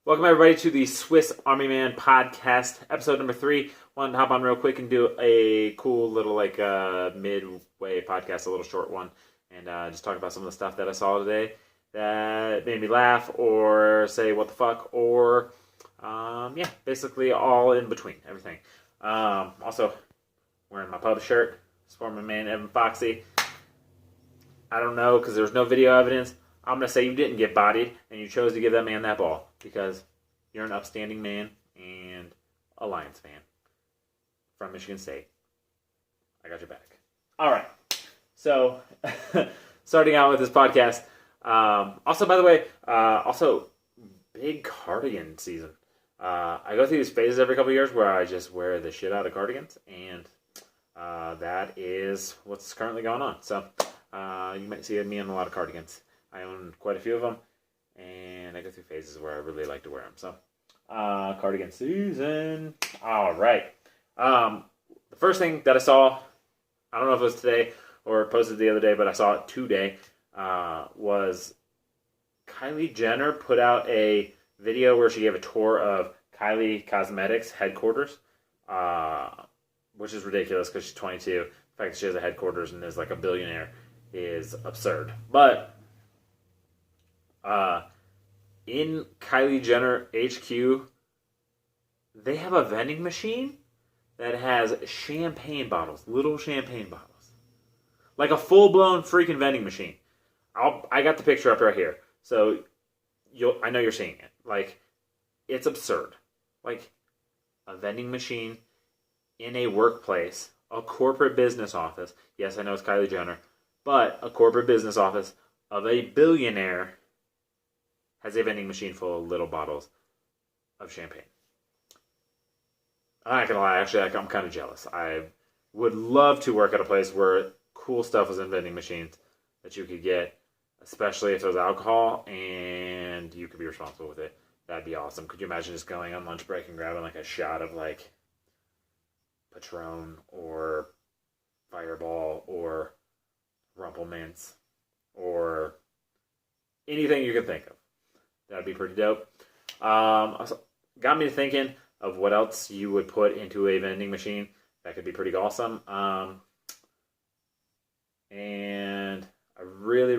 Welcome everybody to the Swiss Army Man podcast, episode number 3. Wanted to hop on real quick and do a cool little midway podcast, a little short one, and just talk about some of the stuff that I saw today that made me laugh or say what the fuck or basically all in between, everything. Also wearing my pub shirt, support my man Evan Foxy. I don't know because there's no video evidence. I'm going to say you didn't get bodied and you chose to give that man that ball because you're an upstanding man and a Lions fan from Michigan State. I got your back. All right. So, starting out with this podcast. Also, by the way, big cardigan season. I go through these phases every couple of years where I just wear the shit out of cardigans, and that is what's currently going on. So, you might see me in a lot of cardigans. I own quite a few of them, and I go through phases where I really like to wear them. So, cardigan season. All right. The first thing that I saw, I don't know if it was today or posted the other day, but I saw it today, was Kylie Jenner put out a video where she gave a tour of Kylie Cosmetics headquarters, which is ridiculous because she's 22. The fact that she has a headquarters and is like a billionaire is absurd. But in Kylie Jenner HQ, they have a vending machine that has champagne bottles, little champagne bottles. Like a full-blown freaking vending machine. I got the picture up right here. So, I know you're seeing it. Like, it's absurd. Like, a vending machine in a workplace, a corporate business office. Yes, I know it's Kylie Jenner. But a corporate business office of a billionaire has a vending machine full of little bottles of champagne. I'm not going to lie, actually, I'm kind of jealous. I would love to work at a place where cool stuff was in vending machines that you could get, especially if there was alcohol, and you could be responsible with it. That'd be awesome. Could you imagine just going on lunch break and grabbing like a shot of like Patron or Fireball or Rumple Mints or anything you can think of? That'd be pretty dope. Also got me thinking of what else you would put into a vending machine that could be pretty awesome. And I really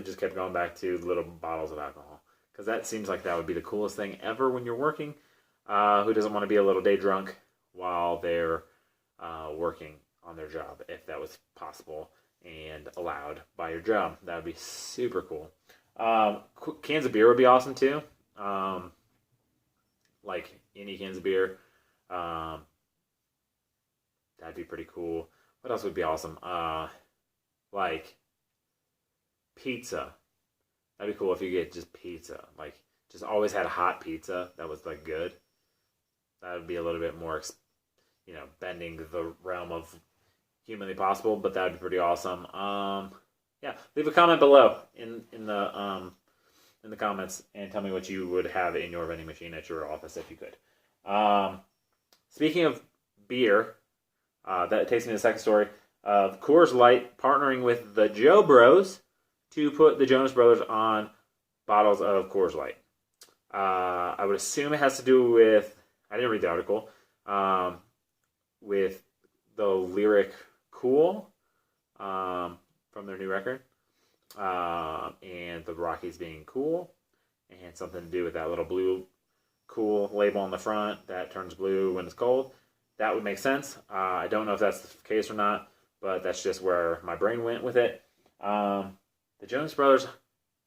just kept going back to little bottles of alcohol. Because that seems like that would be the coolest thing ever when you're working. Who doesn't want to be a little day drunk while they're working on their job, if that was possible and allowed by your job? That would be super cool. Cans of beer would be awesome too. Like any cans of beer. That'd be pretty cool. What else would be awesome? Like pizza. That'd be cool if you get just pizza. Like just always had a hot pizza that was like good. That would be a little bit more, bending the realm of humanly possible, but that would be pretty awesome. Leave a comment below in the comments and tell me what you would have in your vending machine at your office if you could. Speaking of beer, that takes me to the second story of Coors Light partnering with the Joe Bros to put the Jonas Brothers on bottles of Coors Light. I would assume it has to do with, I didn't read the article, with the lyric Cool from their new record, and the Rockies being cool, and something to do with that little blue cool label on the front that turns blue when it's cold. That would make sense. I don't know if that's the case or not, but that's just where my brain went with it. The Jonas Brothers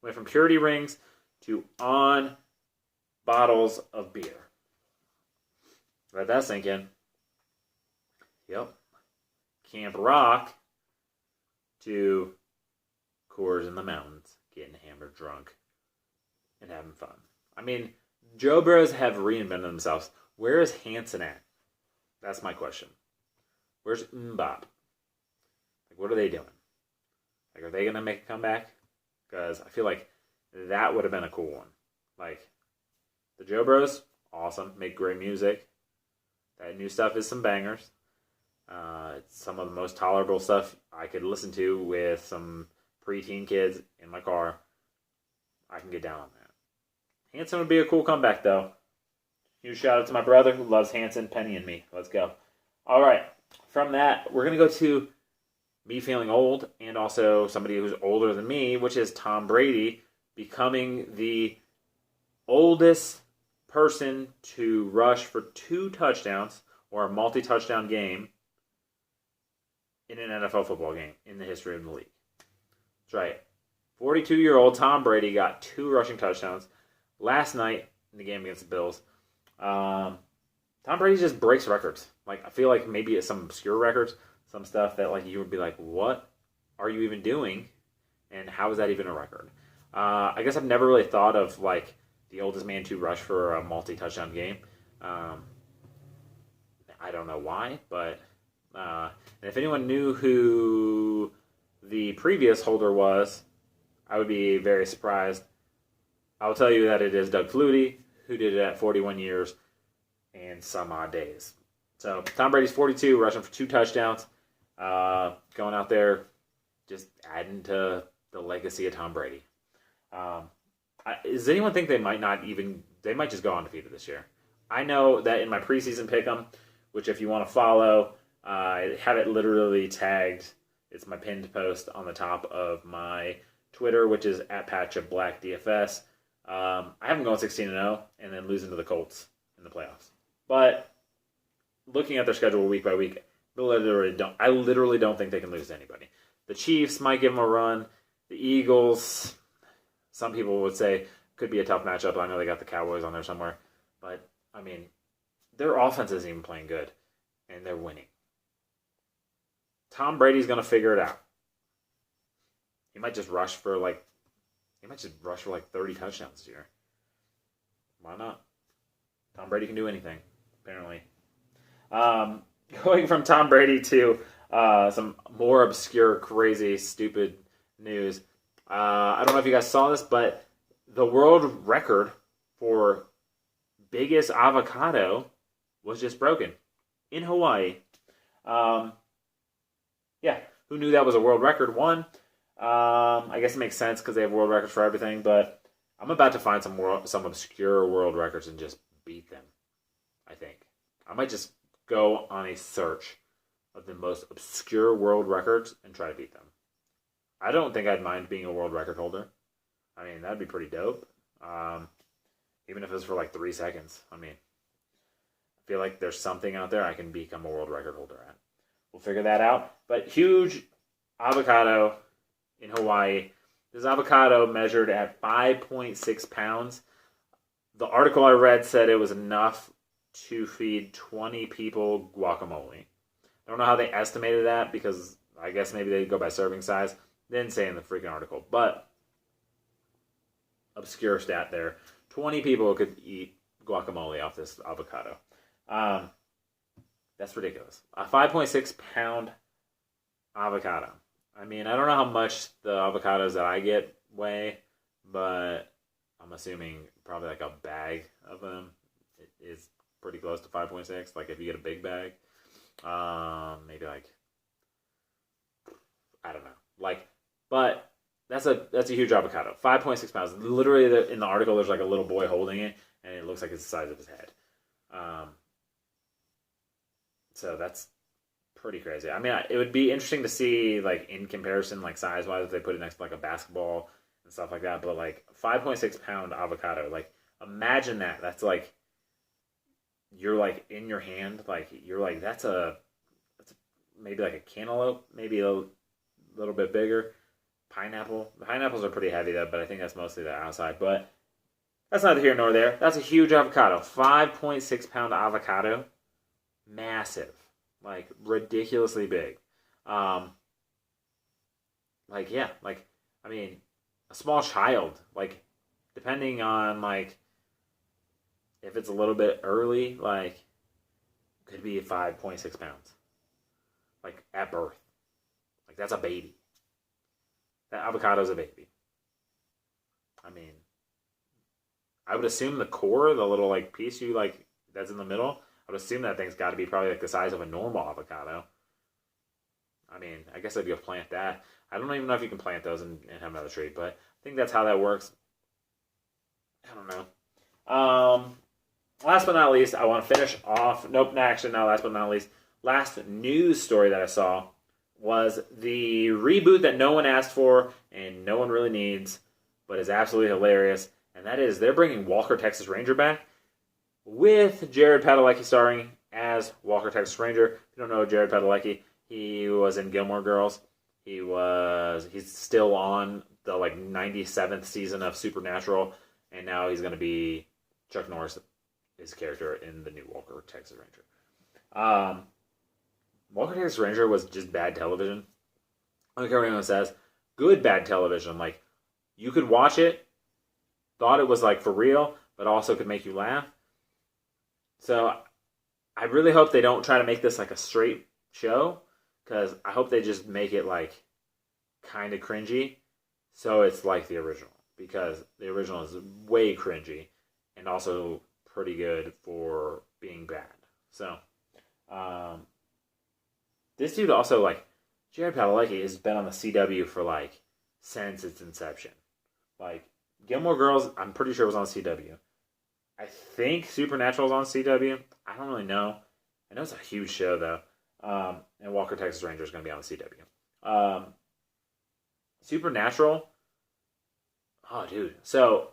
went from purity rings to on bottles of beer. Let that sink in. Yep. Camp Rock to Coors in the mountains, getting hammered drunk and having fun. I mean, Joe Bros have reinvented themselves. Where is Hanson at? That's my question. Where's Mbop? Like, what are they doing? Like, are they going to make a comeback? Because I feel like that would have been a cool one. Like, the Joe Bros, awesome. Make great music. That new stuff is some bangers. It's some of the most tolerable stuff I could listen to with some preteen kids in my car. I can get down on that. Hanson would be a cool comeback, though. Huge shout out to my brother who loves Hanson, Penny, and me. Let's go. All right. From that, we're going to go to me feeling old and also somebody who's older than me, which is Tom Brady becoming the oldest person to rush for 2 touchdowns or a multi-touchdown game in an NFL football game in the history of the league. That's right. 42-year-old Tom Brady got 2 rushing touchdowns last night in the game against the Bills. Tom Brady just breaks records. Like, I feel like maybe it's some obscure records, some stuff that like you would be like, what are you even doing? And how is that even a record? I guess I've never really thought of like the oldest man to rush for a multi-touchdown game. I don't know why, but and if anyone knew who the previous holder was, I would be very surprised. I will tell you that it is Doug Flutie, who did it at 41 years and some odd days. So Tom Brady's 42, rushing for 2 touchdowns, going out there, just adding to the legacy of Tom Brady. Does anyone think they might just go undefeated this year? I know that in my preseason pick'em, which if you want to follow, I have it literally tagged. It's my pinned post on the top of my Twitter, which is @PatchOfBlackDFS. I have them going 16-0 and then losing to the Colts in the playoffs. But looking at their schedule week by week, I literally don't think they can lose to anybody. The Chiefs might give them a run. The Eagles, some people would say, could be a tough matchup. I know they got the Cowboys on there somewhere. But, I mean, their offense isn't even playing good, and they're winning. Tom Brady's going to figure it out. He might just rush for like 30 touchdowns this year. Why not? Tom Brady can do anything, apparently. Going from Tom Brady to some more obscure, crazy, stupid news. I don't know if you guys saw this, but the world record for biggest avocado was just broken in Hawaii. Yeah, who knew that was a world record? I guess it makes sense because they have world records for everything, but I'm about to find some obscure world records and just beat them, I think. I might just go on a search of the most obscure world records and try to beat them. I don't think I'd mind being a world record holder. I mean, that'd be pretty dope. Even if it was for like 3 seconds. I mean, I feel like there's something out there I can become a world record holder at. We'll figure that out. But huge avocado in Hawaii. This avocado measured at 5.6 pounds. The article I read said it was enough to feed 20 people guacamole. I don't know how they estimated that because I guess maybe they go by serving size. They didn't say in the freaking article, but obscure stat there. 20 people could eat guacamole off this avocado. That's ridiculous. A 5.6 pound avocado. I mean, I don't know how much the avocados that I get weigh, but I'm assuming probably like a bag of them is pretty close to 5.6. Like if you get a big bag, maybe like, I don't know. Like, but that's a huge avocado. 5.6 pounds. Literally in the article, there's like a little boy holding it, and it looks like it's the size of his head. So that's pretty crazy. I mean, it would be interesting to see, like, in comparison, like, size-wise, if they put it next to, like, a basketball and stuff like that. But, like, 5.6 pound avocado, like, imagine that. That's, like, you're, like, in your hand. Like, you're, like, that's maybe, like, a cantaloupe, maybe a little bit bigger. Pineapple. The pineapples are pretty heavy, though, but I think that's mostly the outside. But that's neither here nor there. That's a huge avocado. 5.6 pound avocado. Massive. Like, ridiculously big. Like, yeah, like, I mean, a small child, like, depending on, like, if it's a little bit early, like, could be 5.6 pounds. Like, at birth. Like, that's a baby. That avocado's a baby. I mean, I would assume the core, the little, like, piece you, like, that's in the middle, I would assume that thing's got to be probably like the size of a normal avocado. I mean, I guess I'd be able to plant that. I don't even know if you can plant those and have another tree, but I think that's how that works. I don't know. Last but not least, I want to finish off. Nope, actually, not last but not least. Last news story that I saw was the reboot that no one asked for and no one really needs, but is absolutely hilarious. And that is they're bringing Walker, Texas Ranger back with Jared Padalecki starring as Walker, Texas Ranger. If you don't know Jared Padalecki, he was in Gilmore Girls. He's still on the 97th season of Supernatural, and now he's going to be Chuck Norris, his character in the new Walker, Texas Ranger. Walker, Texas Ranger was just bad television. I don't care what anyone says. Good bad television. Like, you could watch it, thought it was for real, but also could make you laugh. So I really hope they don't try to make this a straight show, because I hope they just make it kind of cringy, so it's like the original, because the original is way cringy and also pretty good for being bad. So this dude also Jared Padalecki has been on the CW for since its inception. Gilmore Girls, I'm pretty sure was on CW. I think Supernatural is on CW. I don't really know. I know it's a huge show though. And Walker, Texas Ranger is going to be on the CW. Supernatural. Oh, dude. So,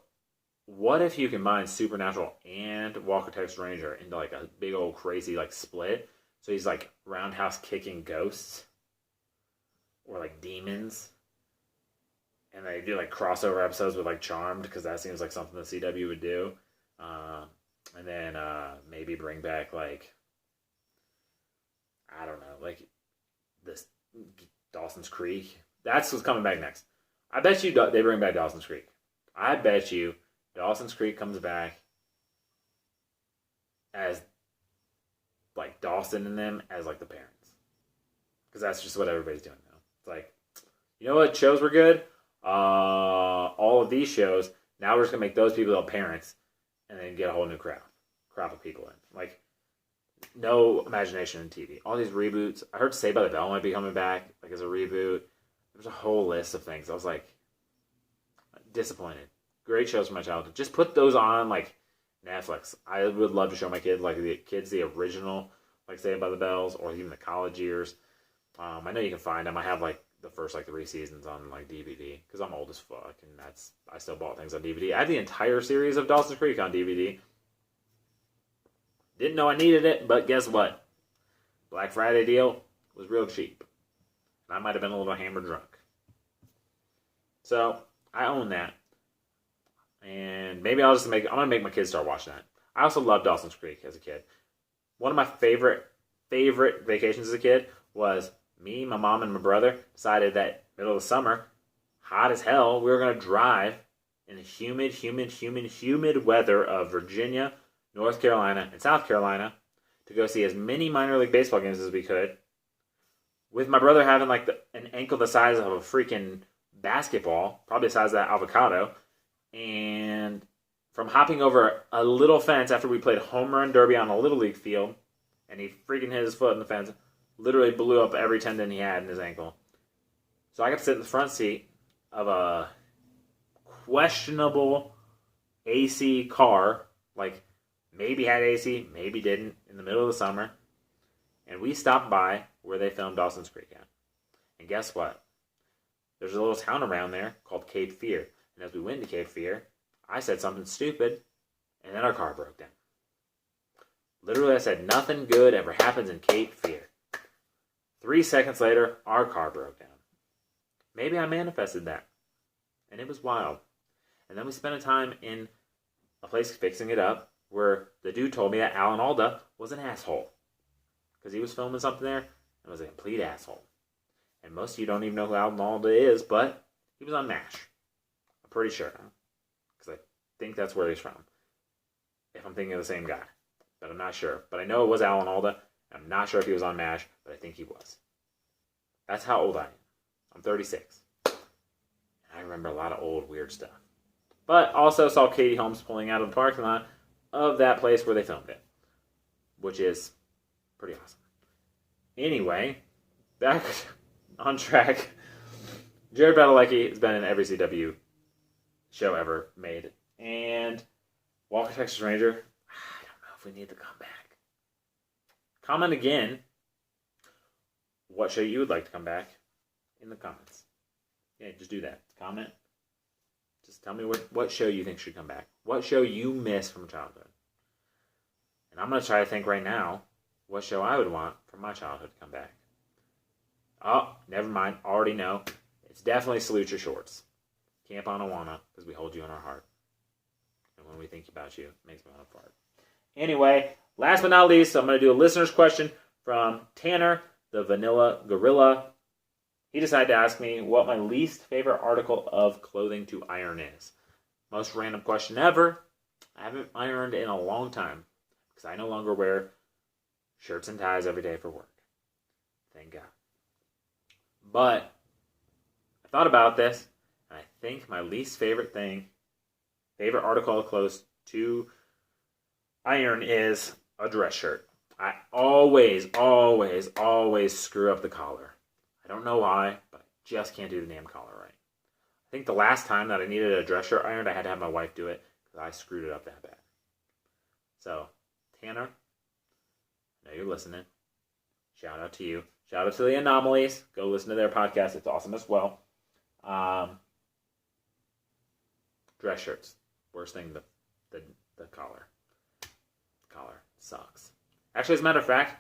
what if you combine Supernatural and Walker, Texas Ranger into a big old crazy split? So he's roundhouse kicking ghosts or demons, and they do crossover episodes with Charmed, because that seems like something the CW would do. And then maybe bring back I don't know, this Dawson's Creek. That's what's coming back next. I bet you they bring back Dawson's Creek. I bet you Dawson's Creek comes back as Dawson and them as the parents, because that's just what everybody's doing now. It's you know what shows were good? All of these shows. Now we're just gonna make those people the parents, and then get a whole new crop of people in. No imagination in TV. All these reboots. I heard Saved by the Bell might be coming back as a reboot. There's a whole list of things. I was disappointed. Great shows from my childhood. Just put those on Netflix. I would love to show my kids the original Saved by the Bells, or even the college years. I know you can find them. I have the first 3 seasons on DVD, because I'm old as fuck, and I still bought things on DVD. I had the entire series of Dawson's Creek on DVD. Didn't know I needed it, but guess what? Black Friday deal was real cheap. And I might have been a little hammered drunk. So, I own that. And maybe I'm going to make my kids start watching that. I also loved Dawson's Creek as a kid. One of my favorite vacations as a kid was me, my mom, and my brother decided that middle of the summer, hot as hell, we were going to drive in the humid weather of Virginia, North Carolina, and South Carolina to go see as many minor league baseball games as we could, with my brother having an ankle the size of a freaking basketball, probably the size of that avocado, and from hopping over a little fence after we played home run derby on a little league field, and he freaking hit his foot in the fence, literally blew up every tendon he had in his ankle. So I got to sit in the front seat of a questionable AC car, maybe had AC, maybe didn't, in the middle of the summer. And we stopped by where they filmed Dawson's Creek at. And guess what? There's a little town around there called Cape Fear. And as we went to Cape Fear, I said something stupid, and then our car broke down. Literally, I said, nothing good ever happens in Cape Fear. 3 seconds later, our car broke down. Maybe I manifested that. And it was wild. And then we spent a time in a place fixing it up, where the dude told me that Alan Alda was an asshole, because he was filming something there and was a complete asshole. And most of you don't even know who Alan Alda is, but he was on MASH. I'm pretty sure, because I think that's where he's from, if I'm thinking of the same guy. But I'm not sure. But I know it was Alan Alda. I'm not sure if he was on MASH, but I think he was. That's how old I am. I'm 36. And I remember a lot of old, weird stuff. But also saw Katie Holmes pulling out of the parking lot of that place where they filmed it, which is pretty awesome. Anyway, back on track. Jared Padalecki has been in every CW show ever made. And Walker, Texas Ranger. I don't know if we need to come back. Comment again what show you would like to come back in the comments. Yeah, just do that. Comment. Just tell me what show you think should come back. What show you miss from childhood. And I'm going to try to think right now what show I would want from my childhood to come back. Oh, never mind. Already know. It's definitely Salute Your Shorts. Camp on Awana, because we hold you in our heart. And when we think about you, it makes me want to fart. Anyway, last but not least, I'm going to do a listener's question from Tanner, the Vanilla Gorilla. He decided to ask me what my least favorite article of clothing to iron is. Most random question ever. I haven't ironed in a long time because I no longer wear shirts and ties every day for work. Thank God. But I thought about this, and I think my least favorite article of clothes to iron is a dress shirt. I always screw up the collar. I don't know why, but I just can't do the damn collar right. I think the last time that I needed a dress shirt ironed, I had to have my wife do it because I screwed it up that bad. So, Tanner, I know you're listening. Shout out to you. Shout out to the Anomalies. Go listen to their podcast. It's awesome as well. Dress shirts. Worst thing, the collar. Collar sucks. Actually, as a matter of fact,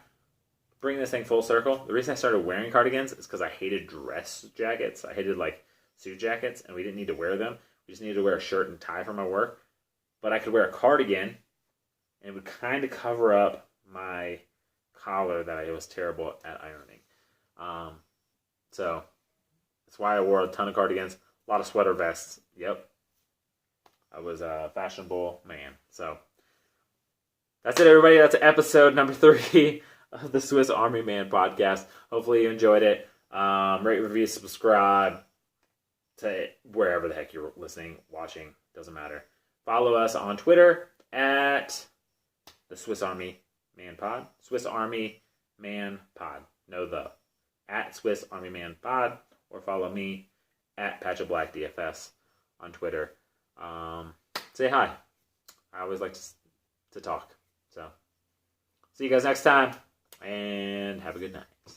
bring this thing full circle. The reason I started wearing cardigans is because I hated dress jackets. I hated suit jackets, and we didn't need to wear them. We just needed to wear a shirt and tie for my work. But I could wear a cardigan, and it would kind of cover up my collar that I was terrible at ironing. So that's why I wore a ton of cardigans, a lot of sweater vests. Yep. I was a fashionable man. So that's it, everybody. That's episode number 3 of the Swiss Army Man podcast. Hopefully you enjoyed it. Rate, review, subscribe to wherever the heck you're listening, watching. Doesn't matter. Follow us on Twitter at the Swiss Army Man Pod. Swiss Army Man Pod. No the. At Swiss Army Man Pod. Or follow me at Patch of Black DFS on Twitter. Say hi. I always like to talk. So, see you guys next time. And have a good night.